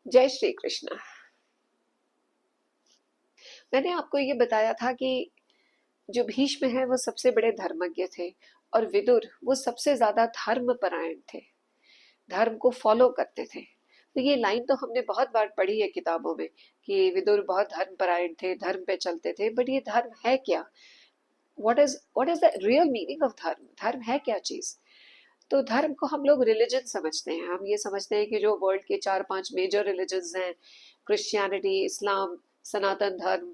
जय श्री कृष्ण। मैंने आपको ये बताया था कि जो भीष्म है वो सबसे बड़े धर्मज्ञ थे और विदुर वो सबसे ज्यादा धर्मपरायण थे, धर्म को फॉलो करते थे। तो ये लाइन तो हमने बहुत बार पढ़ी है किताबों में कि विदुर बहुत धर्मपरायण थे, धर्म पे चलते थे। बट ये धर्म है क्या? What is the real meaning of धर्म? धर्म है क्या चीज? तो धर्म को हम लोग रिलीजन समझते हैं। हम ये समझते हैं कि जो वर्ल्ड के 4-5 मेजर रिलीजन्स हैं, क्रिश्चियनिटी, इस्लाम, सनातन धर्म,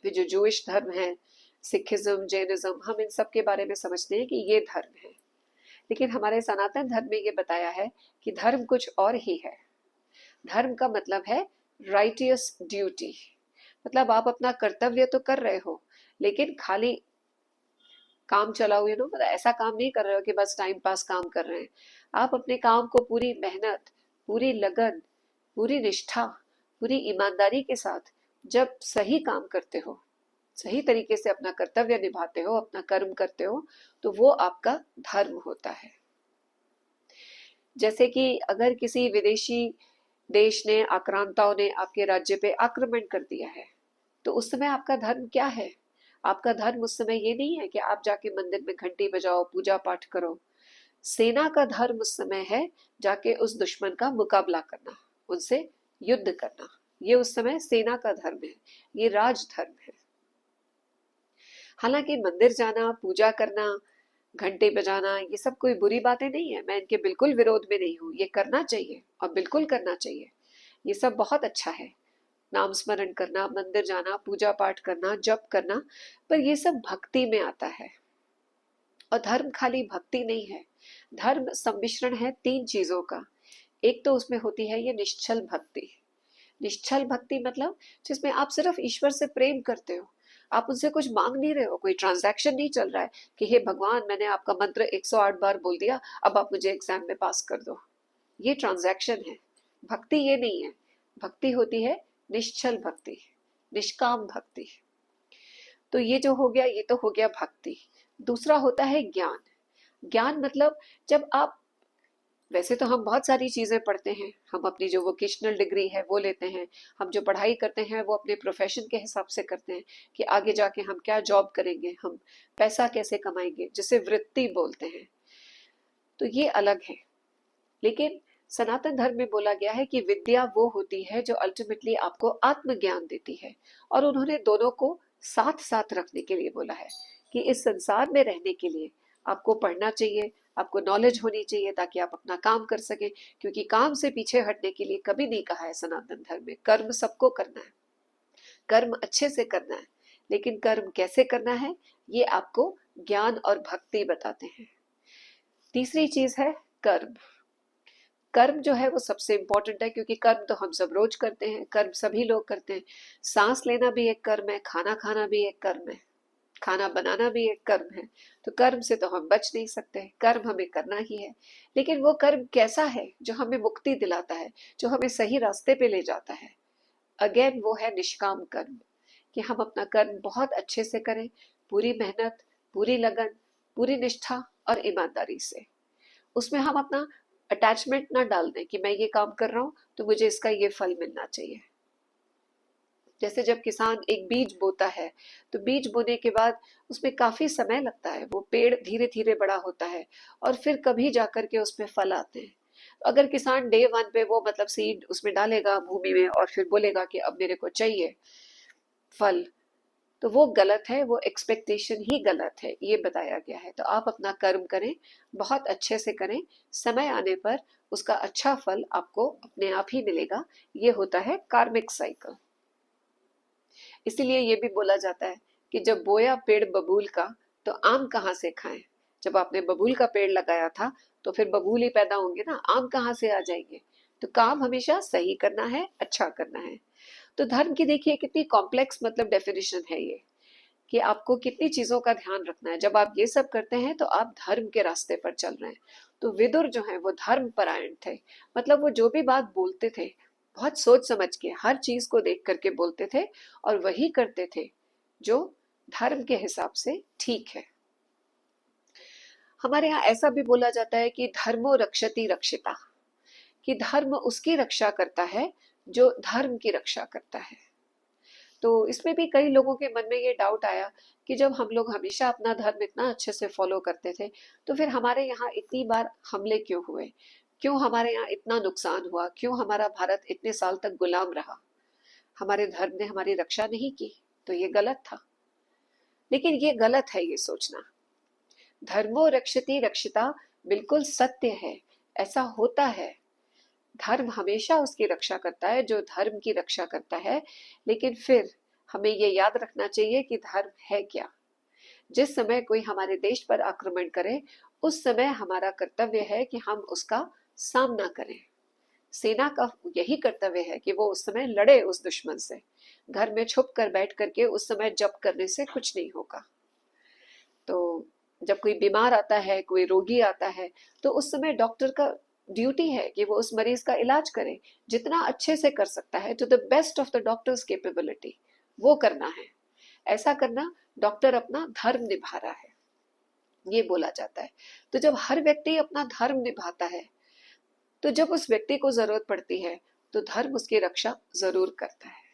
फिर जो जूइश धर्म है, सिखिज्म, जैनिज्म, हम इन सब के बारे में समझते हैं कि ये धर्म है। लेकिन हमारे सनातन धर्म में ये बताया है कि धर्म कुछ और ही है। धर्म का मतलब है राइटियस ड्यूटी। मतलब आप अपना कर्तव्य तो कर रहे हो, लेकिन खाली काम चलाओ, मतलब ऐसा काम नहीं कर रहे हो कि बस टाइम पास काम कर रहे हैं। आप अपने काम को पूरी मेहनत, पूरी लगन, पूरी निष्ठा, पूरी ईमानदारी के साथ जब सही काम करते हो, सही तरीके से अपना कर्तव्य निभाते हो, अपना कर्म करते हो, तो वो आपका धर्म होता है। जैसे कि अगर किसी विदेशी देश ने, आक्रांताओं ने आपके राज्य पे आक्रमण कर दिया है, तो उस समय आपका धर्म क्या है? आपका धर्म उस समय ये नहीं है कि आप जाके मंदिर में घंटी बजाओ, पूजा पाठ करो। सेना का धर्म उस समय है जाके उस दुश्मन का मुकाबला करना, उनसे युद्ध करना। ये उस समय सेना का धर्म है, ये राज धर्म है। हालांकि मंदिर जाना, पूजा करना, घंटे बजाना, ये सब कोई बुरी बातें नहीं है। मैं इनके बिल्कुल विरोध में नहीं हूँ, ये करना चाहिए और बिल्कुल करना चाहिए। ये सब बहुत अच्छा है, नाम स्मरण करना, मंदिर जाना, पूजा पाठ करना, जप करना। पर ये सब भक्ति में आता है। और धर्म खाली भक्ति नहीं है, धर्म सम्मिश्रण है 3 चीजों का। एक तो उसमें होती है ये निश्चल भक्ति। निश्चल भक्ति मतलब जिसमें आप सिर्फ ईश्वर से प्रेम करते हो, आप उनसे कुछ मांग नहीं रहे हो, कोई ट्रांजैक्शन नहीं चल रहा है कि हे भगवान, मैंने आपका मंत्र 108 बार बोल दिया, अब आप मुझे एग्जाम में पास कर दो। ये ट्रांजैक्शन है। भक्ति ये नहीं है। भक्ति होती है निश्चल भक्ति, निष्काम भक्ति। तो ये जो हो गया, ये तो हो गया भक्ति। दूसरा होता है ज्ञान। ज्ञान मतलब जब आप, वैसे तो हम बहुत सारी चीजें पढ़ते हैं, हम अपनी जो वोकेशनल डिग्री है वो लेते हैं, हम जो पढ़ाई करते हैं वो अपने प्रोफेशन के हिसाब से करते हैं कि आगे जाके हम क्या जॉब करेंगे, हम पैसा कैसे कमाएंगे, जिसे वृत्ति बोलते हैं। तो ये अलग है। लेकिन सनातन धर्म में बोला गया है कि विद्या वो होती है जो अल्टीमेटली आपको आत्मज्ञान देती है। और उन्होंने दोनों को साथ साथ रखने के लिए बोला है कि इस संसार में रहने के लिए आपको पढ़ना चाहिए, आपको नॉलेज होनी चाहिए ताकि आप अपना काम कर सके। क्योंकि काम से पीछे हटने के लिए कभी नहीं कहा है सनातन धर्म में। कर्म सबको करना है, कर्म अच्छे से करना है, लेकिन कर्म कैसे करना है ये आपको ज्ञान और भक्ति बताते हैं। तीसरी चीज है कर्म। कर्म जो है वो सबसे इंपॉर्टेंट है, क्योंकि कर्म तो हम सब रोज करते हैं, कर्म सभी लोग करते हैं। सांस लेना भी एक कर्म है, खाना खाना भी एक कर्म है, खाना बनाना भी एक कर्म है। तो कर्म से तो हम बच नहीं सकते, कर्म हमें करना ही है। लेकिन वो कर्म कैसा है जो हमें मुक्ति दिलाता है, जो हमें सही रास्ते पे ले जाता है? अगेन वो है निष्काम कर्म, कि हम अपना कर्म बहुत अच्छे से करें, पूरी मेहनत, पूरी लगन, पूरी निष्ठा और ईमानदारी से। उसमें हम अपना अटैचमेंट ना डाल दें कि मैं ये काम कर रहा हूं तो मुझे इसका ये फल मिलना चाहिए। जैसे जब किसान एक बीज बोता है, तो बीज बोने के बाद उसमें काफी समय लगता है, वो पेड़ धीरे धीरे बड़ा होता है और फिर कभी जाकर के उसमें फल आते हैं। अगर किसान डे 1 पे वो मतलब सीड उसमें डालेगा भूमि में और फिर बोलेगा कि अब मेरे को चाहिए फल, तो वो गलत है, वो एक्सपेक्टेशन ही गलत है। ये बताया गया है। तो आप अपना कर्म करें, बहुत अच्छे से करें, समय आने पर उसका अच्छा फल आपको अपने आप ही मिलेगा। ये होता है कार्मिक साइकिल। इसीलिए ये भी बोला जाता है कि जब बोया पेड़ बबूल का, तो आम कहाँ से खाएं? जब आपने बबूल का पेड़ लगाया था तो फिर बबूल ही पैदा होंगे ना, आम कहाँ से आ जाएंगे? तो काम हमेशा सही करना है, अच्छा करना है। तो धर्म की देखिए कितनी कॉम्प्लेक्स मतलब डेफिनेशन है ये, कि आपको कितनी चीजों का ध्यान रखना है। जब आप ये सब करते हैं तो आप धर्म के रास्ते पर चल रहे हैं। तो विदुर जो है वो धर्म परायण थे। मतलब वो जो भी बात बोलते थे बहुत सोच समझ के, हर चीज को देख करके बोलते थे और वही करते थे जो धर्म के हिसाब से ठीक है। हमारे यहाँ ऐसा भी बोला जाता है कि धर्मो रक्षति रक्षिता, कि धर्म उसकी रक्षा करता है जो धर्म की रक्षा करता है। तो इसमें भी कई लोगों के मन में ये डाउट आया कि जब हम लोग हमेशा अपना धर्म इतना अच्छे से फॉलो करते थे, तो फिर हमारे यहाँ इतनी बार हमले क्यों हुए, क्यों हमारे यहाँ इतना नुकसान हुआ, क्यों हमारा भारत इतने साल तक गुलाम रहा, हमारे धर्म ने हमारी रक्षा नहीं की। तो ये गलत था। लेकिन ये गलत है ये सोचना। धर्मो रक्षति रक्षिता बिल्कुल सत्य है, ऐसा होता है। धर्म हमेशा उसकी रक्षा करता है जो धर्म की रक्षा करता है। लेकिन फिर हमें ये याद रखना चाहिए कि धर्म है क्या। जिस समय कोई हमारे देश पर आक्रमण करे, उस समय हमारा कर्तव्य है कि हम उसका सामना करें। सेना का यही कर्तव्य है कि वो उस समय लड़े उस दुश्मन से। घर में छुप कर बैठ करके उस समय जप करने से कुछ नहीं होगा। तो जब कोई बीमार आता है, कोई रोगी आता है, तो उस समय डॉक्टर का ड्यूटी है कि वो उस मरीज का इलाज करे, जितना अच्छे से कर सकता है, to the best of the doctor's capability, वो करना है। ऐसा करना डॉक्टर अपना धर्म निभा रहा है, ये बोला जाता है। तो जब हर व्यक्ति अपना धर्म निभाता है, तो जब उस व्यक्ति को जरूरत पड़ती है, तो धर्म उसकी रक्षा जरूर करता है।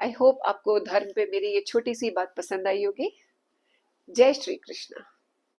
आई होप आपको धर्म पे मेरी ये छोटी सी बात पसंद आई होगी। जय श्री कृष्ण।